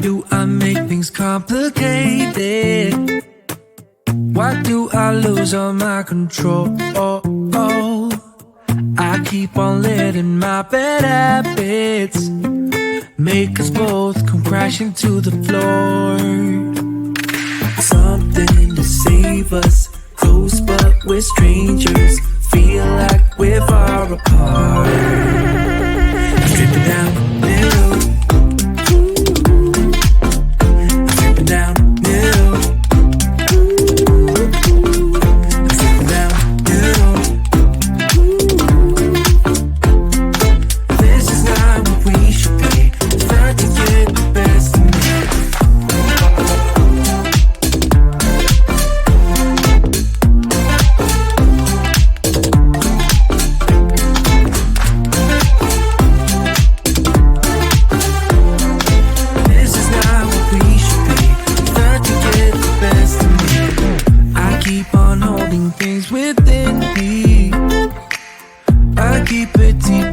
do I make things complicated? Why do I lose all my control? I keep on letting my bad habits make us both come crashing to the floor. Something to save us, close but we're strangers, feel like we're far apart. I'm stripping down new, I'm stripping down new, I'm stripping down new. This is not what we should be, start to get the best of me.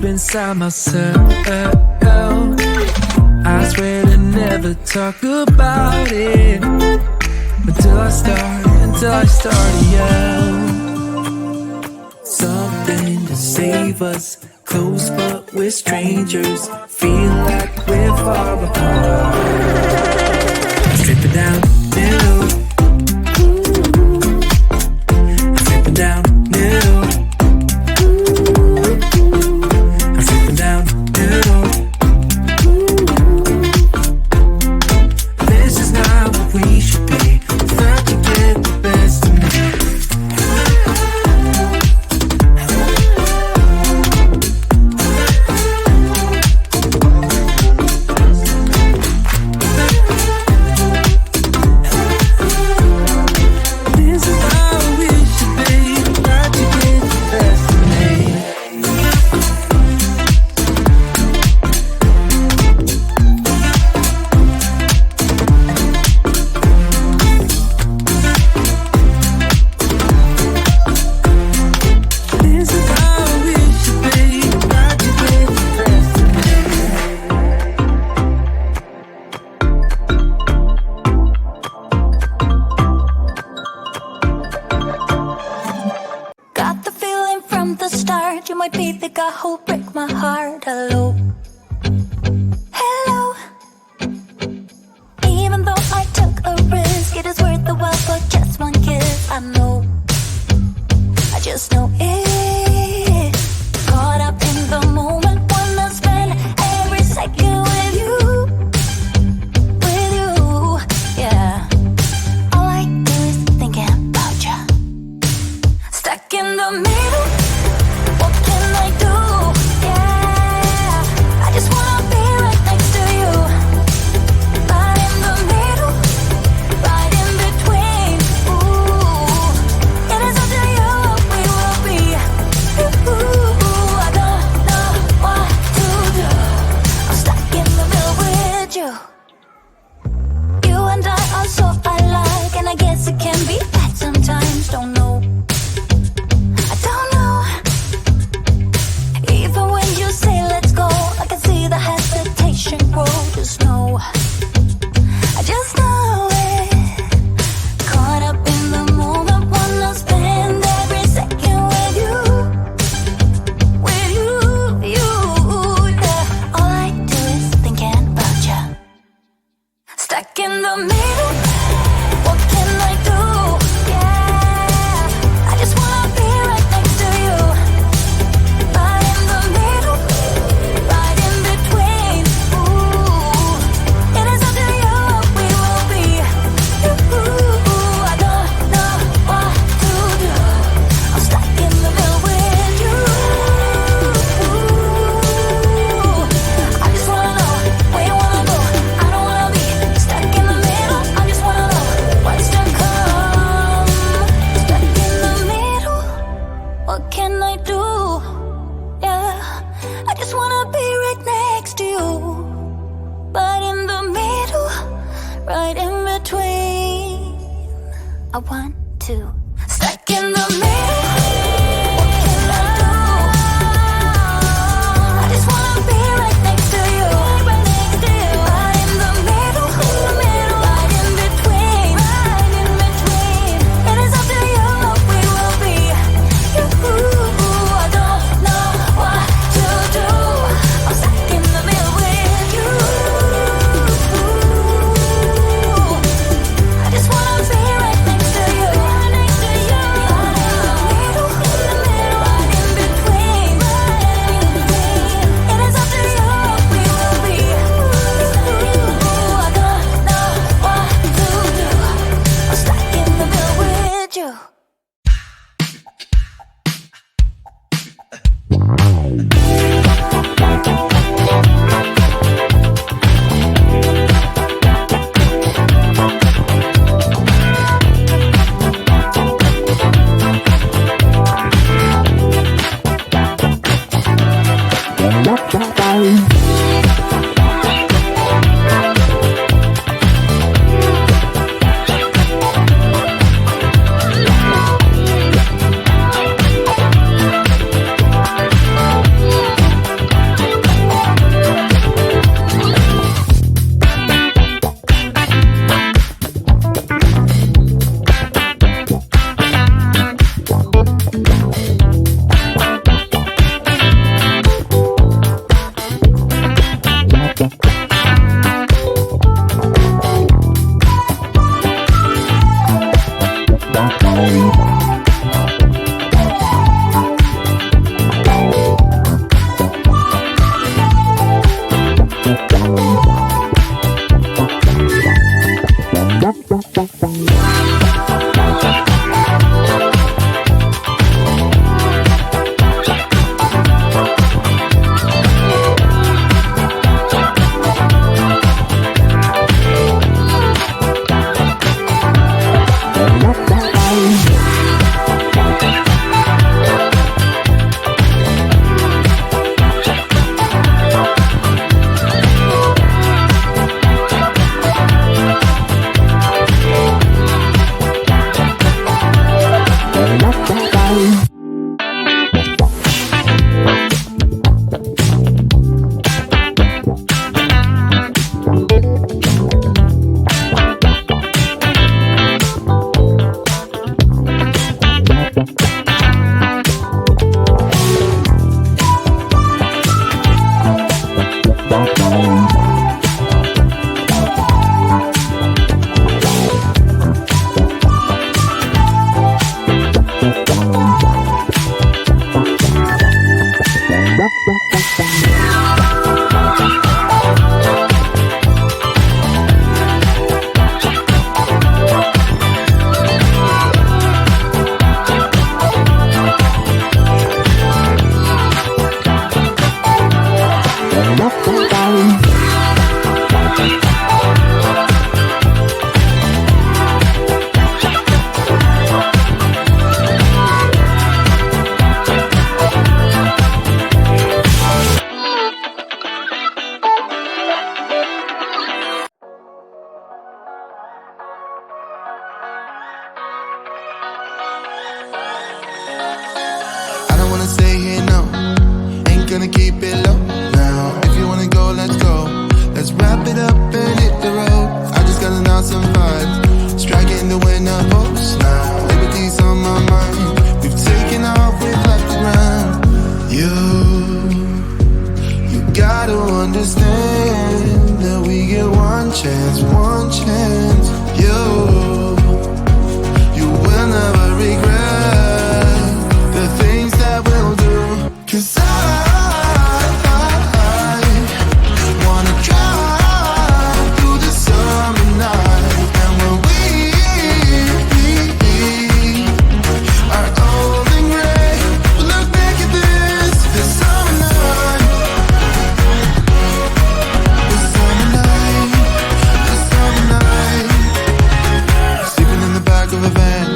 Inside myself, I swear to never talk about it until I start to yell. Something to save us, close but we're strangers, feel like we're far apart. I'm stripping down new, I'm stripping down new. It is up to you, we will be gonna keep it low now. If you wanna go, let's go. Let's wrap it up and hit the road. I just got an awesome vibe, striking the winner post now. Liberty's on my mind. We've taken off, we've left the ground. You gotta understand that we get one chance, one chance. You will never regret the things that we'll do. 'Cause I wanna drive through the summer night. And when we are old and gray, we'll look back at this summer night. This summer night, this summer night. Sleeping in the back of a van,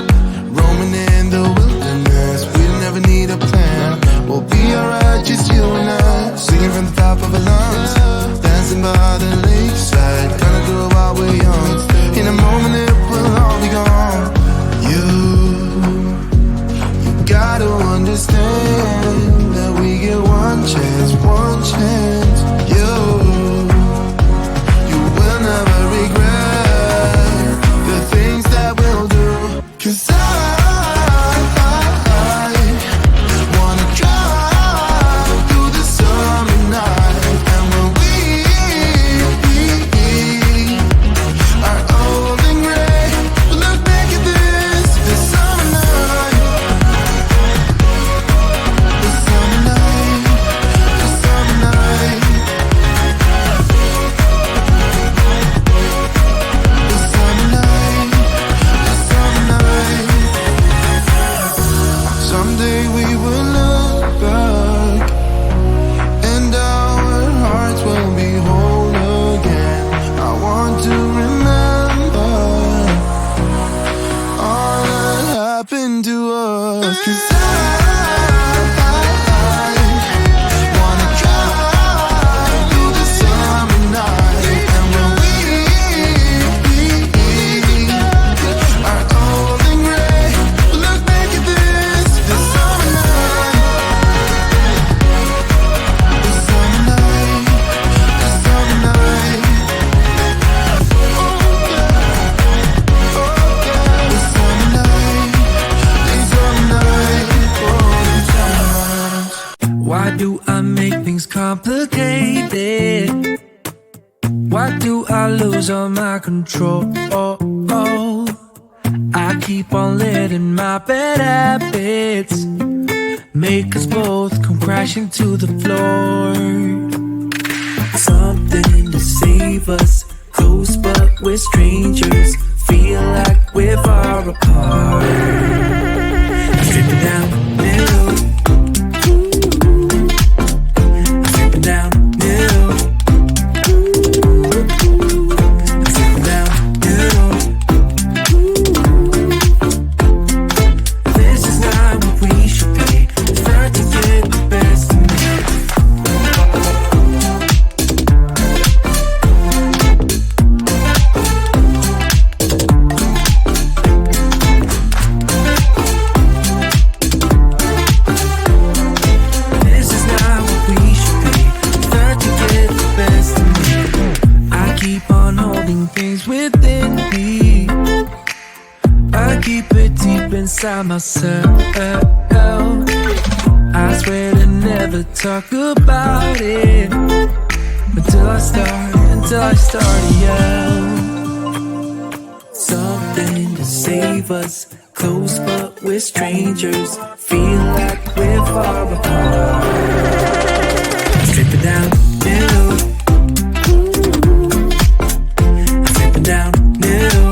roaming in the wilderness. We'll never need a plan. We'll be alright, just you and I. Singing from the top of our lungs, dancing by the lakeside. Gonna do it while we're young. In a moment it will all be gone. You gotta understand that we get one chance, one chance. You will never regret the things that we'll do. 'Cause I wanna drive through the summer night. And when we are old and gray, we'll look back at this summer night. This summer night, this summer night. This summer night, this summer night. Someday we will look back and our hearts will be whole again. I want to remember all that happened to us. 'Cause I wanna drive through the summer night. And when we are old and gray, we'll look back at this summer night. This summer night, this summer night. This summer night, this summer night. This summer night. Why do I make things complicated? Why do I lose all my control? I keep on letting my bad habits make us both come crashing to the floor. Something to save us, close but we're strangers. Feel like we're far apart. Stripping down middle, stripping down middle, stripping down middle. This is not what we should be. Start to get the best of me. This is not what we should be. Start to get the best of me. I keep on holding things within me. I keep it deep inside myself. I swear to never talk about it until I start to yell. Something to save us, close but we're strangers. Feel like we're far apart. Strip it down, middle. Strip it down, middle.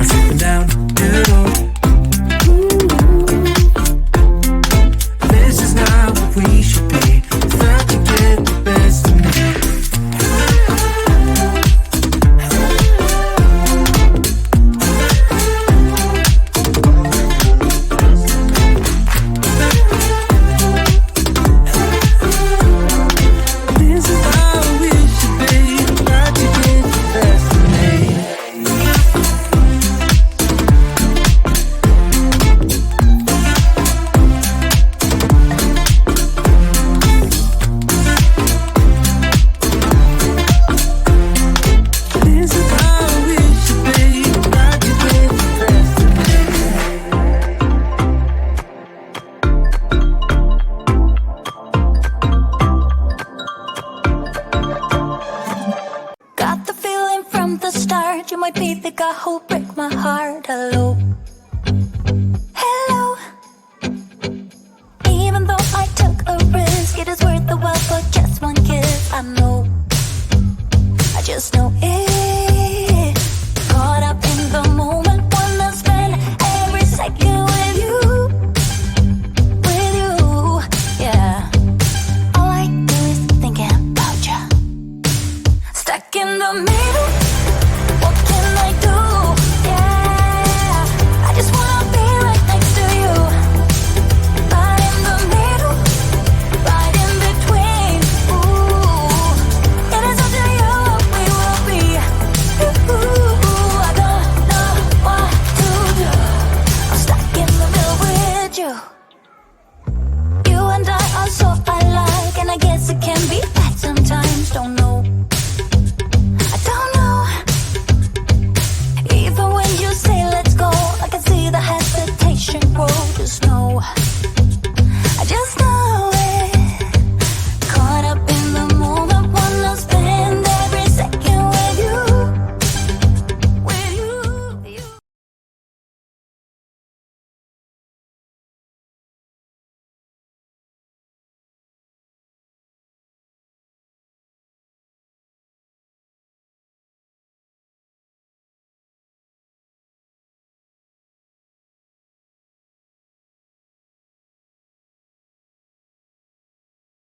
Strip it down, middle. This is not what we should be. Start to get the best of me. hello, hello. Even though I took a risk, it is worth the while for just one kiss. I know, I just know it. Caught up in the moment, wanna spend every second with you, yeah. All I do is thinking about you. Stuck in the middle, what can I do? Yeah, I just wanna be right next to you. Right in the middle, right in between. Ooh, it is up to you what we will be. Ooh, I don't know what to do. I'm stuck in the middle with you. You and I are so alike, and I guess it can be bad sometimes. Don't know